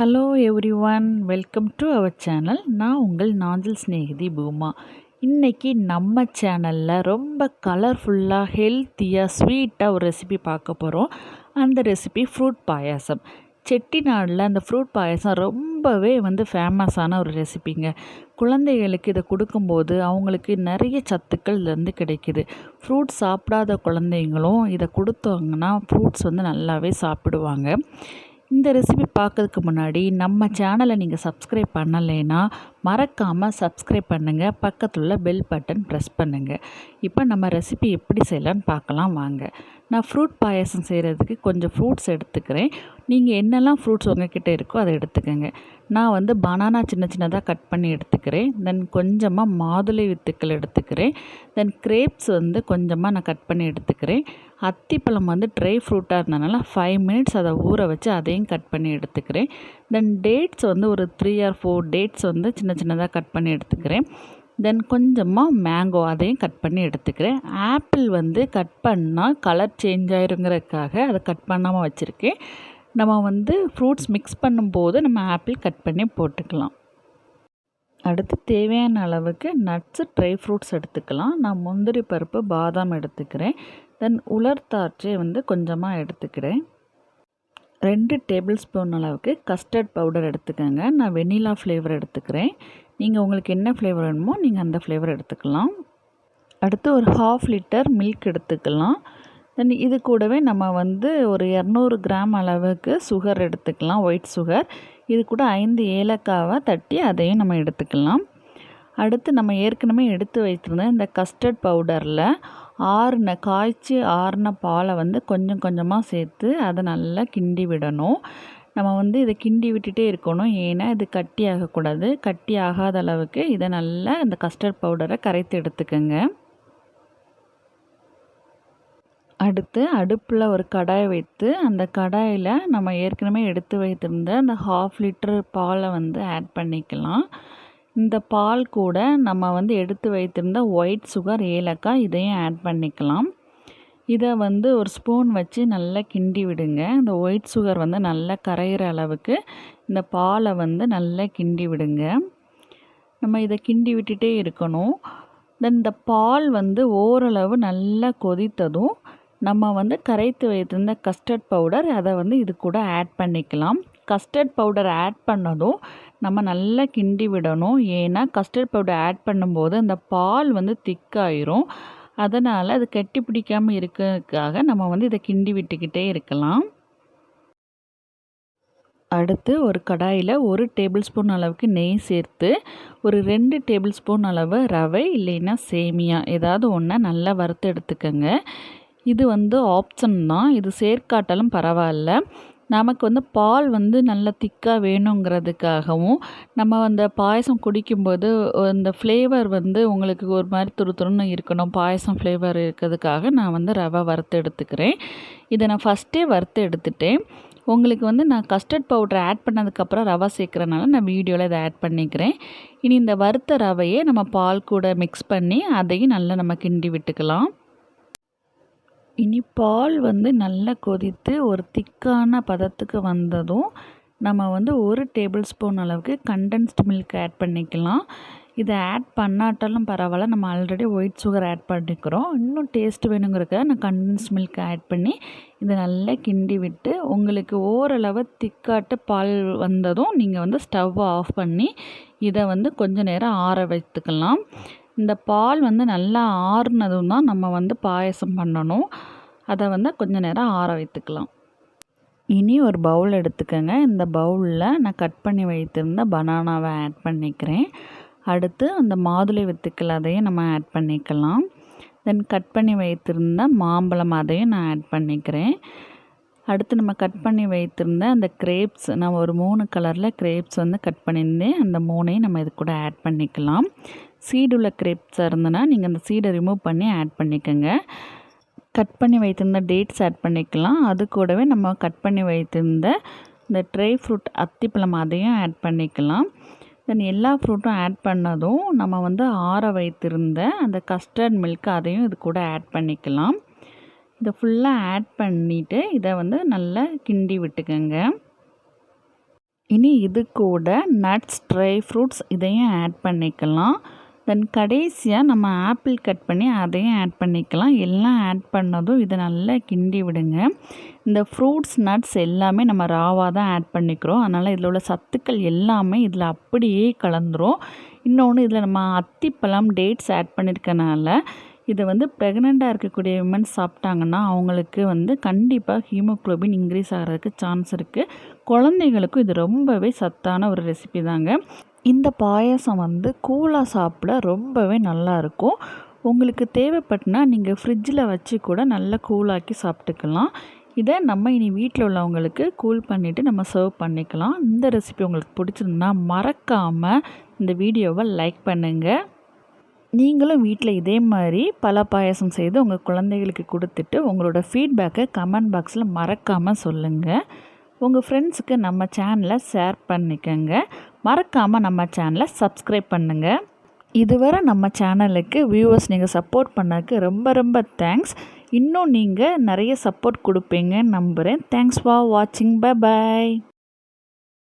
Hello everyone, welcome to our channel. நான் உங்கள் நாஞ்சில் ஸ்நேகிதி பூமா. இன்றைக்கி நம்ம சேனலில் ரொம்ப கலர்ஃபுல்லாக ஹெல்த்தியாக ஸ்வீட்டாக ஒரு ரெசிபி பார்க்க போகிறோம். அந்த ரெசிபி ஃப்ரூட் பாயாசம். செட்டிநாடில் அந்த ஃப்ரூட் பாயாசம் ரொம்பவே ஃபேமஸான ஒரு ரெசிபிங்க. குழந்தைகளுக்கு இதை கொடுக்கும்போது அவங்களுக்கு நிறைய சத்துக்கள் இதுலேருந்து கிடைக்கிது. ஃப்ரூட்ஸ் சாப்பிடாத குழந்தைங்களும் இதை கொடுத்தாங்கன்னா ஃப்ரூட்ஸ் நல்லாவே சாப்பிடுவாங்க. இந்த ரெசிபி பார்க்கறதுக்கு முன்னாடி நம்ம சேனலை நீங்கள் சப்ஸ்கிரைப் பண்ணலைன்னா மறக்காமல் சப்ஸ்கிரைப் பண்ணுங்கள். பக்கத்தில் உள்ள பெல் பட்டன் ப்ரெஸ் பண்ணுங்கள். இப்போ நம்ம ரெசிபி எப்படி செய்யலான்னு பார்க்கலாம் வாங்க. நான் ஃப்ரூட் பாயாசம் செய்கிறதுக்கு கொஞ்சம் ஃப்ரூட்ஸ் எடுத்துக்கிறேன். நீங்கள் என்னெல்லாம் ஃப்ரூட்ஸ் உங்கள்கிட்ட இருக்கோ அதை எடுத்துக்கோங்க. நான் பனானா சின்ன சின்னதாக கட் பண்ணி எடுத்துக்கிறேன். தென் கொஞ்சமாக மாதுளை வித்துக்கள் எடுத்துக்கிறேன். தென் கிரேப்ஸ் கொஞ்சமாக நான் கட் பண்ணி எடுத்துக்கிறேன். அத்திப்பழம் ட்ரை ஃப்ரூட்டாக இருந்தனால 5 மினிட்ஸ் அதை ஊற வச்சு அதையும் கட் பண்ணி எடுத்துக்கிறேன். தென் டேட்ஸ் ஒரு 3 or 4 டேட்ஸ் சின்ன சின்னதாக கட் பண்ணி எடுத்துக்கிறேன். தென் கொஞ்சமாக மேங்கோ அதையும் கட் பண்ணி எடுத்துக்கிறேன். ஆப்பிள் கட் பண்ணால் கலர் சேஞ்ச் ஆயிருங்கிறதுக்காக அதை கட் பண்ணாமல் வச்சுருக்கேன். நம்ம ஃப்ரூட்ஸ் மிக்ஸ் பண்ணும்போது நம்ம ஆப்பிள் கட் பண்ணி போட்டுக்கலாம். அடுத்து தேவையான அளவுக்கு நட்ஸு ட்ரை ஃப்ரூட்ஸ் எடுத்துக்கலாம். நான் முந்திரி பருப்பு பாதாம் எடுத்துக்கிறேன். தென் உலர் திராட்சை கொஞ்சமாக எடுத்துக்கிறேன். 2 டேபிள் ஸ்பூன் அளவுக்கு கஸ்டர்ட் பவுடர் எடுத்துக்கோங்க. நான் வெண்ணிலா ஃப்ளேவர் எடுத்துக்கிறேன். நீங்கள் உங்களுக்கு என்ன ஃப்ளேவர் வேணுமோ நீங்கள் அந்த ஃப்ளேவர் எடுத்துக்கலாம். அடுத்து ஒரு 1/2 லிட்டர் மில்க் எடுத்துக்கலாம். தென் இது கூடவே நம்ம ஒரு 200 கிராம் அளவுக்கு சுகர் எடுத்துக்கலாம், ஒயிட் சுகர். இது கூட 5 ஏலக்காவை தட்டி அதையும் நம்ம எடுத்துக்கலாம். அடுத்து நம்ம ஏற்கனவே எடுத்து வைத்திருந்த இந்த கஸ்டர்ட் பவுடரில் காய்ச்சி ஆறின பாலை கொஞ்சம் கொஞ்சமாக சேர்த்து அதை நல்லா கிண்டி விடணும். நம்ம இதை கிண்டி விட்டுட்டே இருக்கணும். ஏன்னா இது கட்டி ஆகக்கூடாது. கட்டி ஆகாத அளவுக்கு இதை நல்லா இந்த கஸ்டர்ட் பவுடரை கரைத்து எடுத்துக்கோங்க. அடுத்து அடுப்பில் ஒரு கடாய் வைத்து அந்த கடாயில் நம்ம ஏற்கனவே எடுத்து வைத்திருந்த அந்த 1/2 லிட்டர் பாலை ஆட் பண்ணிக்கலாம். இந்த பால் கூட நம்ம எடுத்து வைத்திருந்த ஒயிட் சுகர், ஏலக்காய் இதையும் ஆட் பண்ணிக்கலாம். இதை ஒரு ஸ்பூன் வச்சு நல்லா கிண்டி விடுங்க. இந்த ஒயிட் சுகர் நல்லா கரையிற அளவுக்கு இந்த பாலை நல்லா கிண்டி விடுங்க. நம்ம இதை கிண்டி விட்டுட்டே இருக்கணும். தென் இந்த பால் ஓரளவு நல்லா கொதித்ததும் நம்ம கரைத்து வைத்திருந்த கஸ்டர்ட் பவுடர் அதை இது கூட ஆட் பண்ணிக்கலாம். கஸ்டர்ட் பவுடர் ஆட் பண்ணதும் நம்ம நல்லா கிண்டி விடணும். ஏன்னா கஸ்டர்ட் பவுடர் ஆட் பண்ணும்போது அந்த பால் திக்காயிரும். அதனால் அது கட்டி பிடிக்காமல் இருக்கிறதுக்காக நம்ம இதை கிண்டி விட்டுக்கிட்டே இருக்கலாம். அடுத்து ஒரு கடாயில் 1 டேபிள் ஸ்பூன் அளவுக்கு நெய் சேர்த்து ஒரு 2 டேபிள் ஸ்பூன் அளவு ரவை இல்லைன்னா சேமியா ஏதாவது ஒன்று நல்லா வறுத்து எடுத்துக்கோங்க. இது ஆப்ஷன் தான். இது சேர்க்காட்டாலும் பரவாயில்ல. நமக்கு பால் நல்லா திக்காக வேணுங்கிறதுக்காகவும் நம்ம அந்த பாயசம் குடிக்கும்போது அந்த ஃப்ளேவர் உங்களுக்கு ஒரு மாதிரி துருன்னு இருக்கணும், பாயசம் ஃப்ளேவர் இருக்கிறதுக்காக நான் ரவை வறுத்து எடுத்துக்கிறேன். இதை நான் ஃபஸ்ட்டே வறுத்து எடுத்துட்டேன். உங்களுக்கு நான் கஸ்டர்ட் பவுடர் ஆட் பண்ணதுக்கப்புறம் ரவை சேர்க்குறனால நான் வீடியோவில் இதை ஆட் பண்ணிக்கிறேன். இனி இந்த வறுத்த ரவையை நம்ம பால் கூட மிக்ஸ் பண்ணி அதையும் நல்லா நம்ம கிண்டி விட்டுக்கலாம். இனி பால் நல்லா கொதித்து ஒரு திக்கான பதத்துக்கு வந்ததும் நம்ம 1 டேபிள் ஸ்பூன் அளவுக்கு கண்டென்ஸ்டு மில்க் ஆட் பண்ணிக்கலாம். இதை ஆட் பண்ணாட்டாலும் பரவாயில்ல, நம்ம ஆல்ரெடி ஒயிட் சுகர் ஆட் பண்ணிக்கிறோம். இன்னும் டேஸ்ட் வேணுங்கிறதுக்காக நான் கண்டென்ஸ்டு மில்க் ஆட் பண்ணி இதை நல்லா கிண்டி விட்டு உங்களுக்கு ஓரளவு திக்காட்டு பால் வந்ததும் நீங்கள் ஸ்டவ் ஆஃப் பண்ணி இதை கொஞ்சம் நேரம் ஆற வைத்துக்கலாம். இந்த பால் நல்லா ஆறுனதும் தான் நம்ம பாயசம் பண்ணணும். அதை கொஞ்சம் நேரம் ஆற வைத்துக்கலாம். இனி ஒரு பவுல் எடுத்துக்கோங்க. இந்த பவுலில் நான் கட் பண்ணி வைத்திருந்த பனானாவை ஆட் பண்ணிக்கிறேன். அடுத்து அந்த மாதுளை வித்துக்கள் அதையும் நம்ம ஆட் பண்ணிக்கலாம். தென் கட் பண்ணி வைத்திருந்த மாம்பழம் அதையும் நான் ஆட் பண்ணிக்கிறேன். அடுத்து நம்ம கட் பண்ணி வைத்திருந்த அந்த கிரேப்ஸ், நான் ஒரு 3 கலரில் கிரேப்ஸ் கட் பண்ணியிருந்தேன். அந்த 3ஐயும் நம்ம இது கூட ஆட் பண்ணிக்கலாம். சீடுள்ள கிரேப்ஸாக இருந்ததுன்னா நீங்கள் அந்த சீடை ரிமூவ் பண்ணி ஆட் பண்ணிக்கோங்க. கட் பண்ணி வைத்திருந்த டேட்ஸ் ஆட் பண்ணிக்கலாம். அது கூடவே நம்ம கட் பண்ணி வைத்திருந்த இந்த ட்ரை ஃப்ரூட் அத்திப்பழம் அதையும் ஆட் பண்ணிக்கலாம். தென் எல்லா ஃப்ரூட்டும் ஆட் பண்ணதும் நம்ம ஆற வைத்திருந்த அந்த கஸ்டர்ட் மில்க் அதையும் இது கூட ஆட் பண்ணிக்கலாம். இதை ஃபுல்லாக ஆட் பண்ணிவிட்டு இதை நல்லா கிண்டி விட்டுக்கோங்க. இனி இது கூட நட்ஸ், ட்ரை ஃப்ரூட்ஸ் இதையும் ஆட் பண்ணிக்கலாம். தென் கடைசியாக நம்ம ஆப்பிள் கட் பண்ணி அதையும் ஆட் பண்ணிக்கலாம். எல்லாம் ஆட் பண்ணதும் இதை நல்லா கிண்டி விடுங்க. இந்த ஃப்ரூட்ஸ், நட்ஸ் எல்லாமே நம்ம ராவாக தான் ஆட் பண்ணிக்கிறோம். அதனால் இதில் உள்ள சத்துக்கள் எல்லாமே இதில் அப்படியே கலந்துரும். இன்னொன்று இதில் நம்ம அத்திப்பழம், டேட்ஸ் ஆட் பண்ணியிருக்கனால இதை ப்ரெக்னெண்ட்டாக இருக்கக்கூடிய விமன்ஸ் சாப்பிட்டாங்கன்னா அவங்களுக்கு கண்டிப்பாக ஹீமோக்ளோபின் இன்க்ரீஸ் ஆகிறதுக்கு சான்ஸ் இருக்குது. குழந்தைகளுக்கும் இது ரொம்பவே சத்தான ஒரு ரெசிபி தாங்க. இந்த பாயாசம் கூலாக சாப்பிட ரொம்பவே நல்லாயிருக்கும். உங்களுக்கு தேவைப்பட்டுனா நீங்கள் ஃப்ரிட்ஜில் வச்சு கூட நல்லா கூலாக்கி சாப்பிட்டுக்கலாம். இதை நம்ம இனி வீட்டில் உள்ளவங்களுக்கு கூல் பண்ணிவிட்டு நம்ம சர்வ் பண்ணிக்கலாம். இந்த ரெசிபி உங்களுக்கு பிடிச்சிருந்தா மறக்காமல் இந்த வீடியோவை லைக் பண்ணுங்கள். நீங்களும் வீட்டில் இதே மாதிரி பல பாயாசம் செய்து உங்கள் குழந்தைகளுக்கு கொடுத்துட்டு உங்களோட ஃபீட்பேக்கை கமெண்ட் பாக்ஸில் மறக்காமல் சொல்லுங்கள். உங்கள் ஃப்ரெண்ட்ஸுக்கு நம்ம சேனலை ஷேர் பண்ணிக்கோங்க. மறக்காமல் நம்ம சேனலை சப்ஸ்கிரைப் பண்ணுங்கள். இதுவரை நம்ம சேனலுக்கு வியூவர்ஸ் நீங்கள் சப்போர்ட் பண்ணதுக்கு ரொம்ப ரொம்ப தேங்க்ஸ். இன்னும் நீங்கள் நிறைய சப்போர்ட் கொடுப்பீங்கன்னு நம்புகிறேன். தேங்க்ஸ் ஃபார் வாட்சிங். Bye bye.